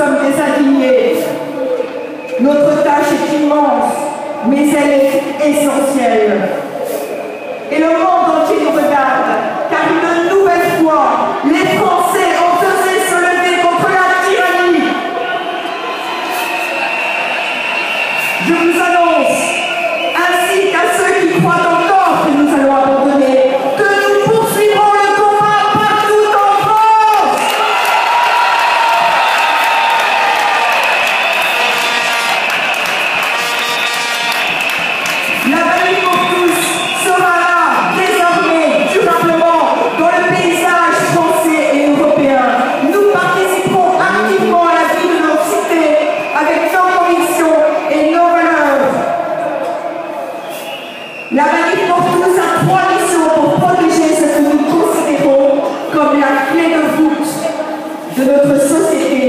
sommes des indignés. Notre tâche est immense, mais elle est essentielle. Et le monde entier nous regarde, car une nouvelle fois, les Français ont osé se lever contre la tyrannie. Je vous annonce, ainsi qu'à ceux qui croient encore que nous allons abandonner, que nous poursuivrons le combat partout en France. La Manif pour tous sera là, désormais, durablement, dans le paysage français et européen. Nous participerons activement à la vie de notre cité, avec nos convictions et nos valeurs. La Manif pour tous a 3 missions pour protéger ce que nous considérons comme la clé de voûte de notre société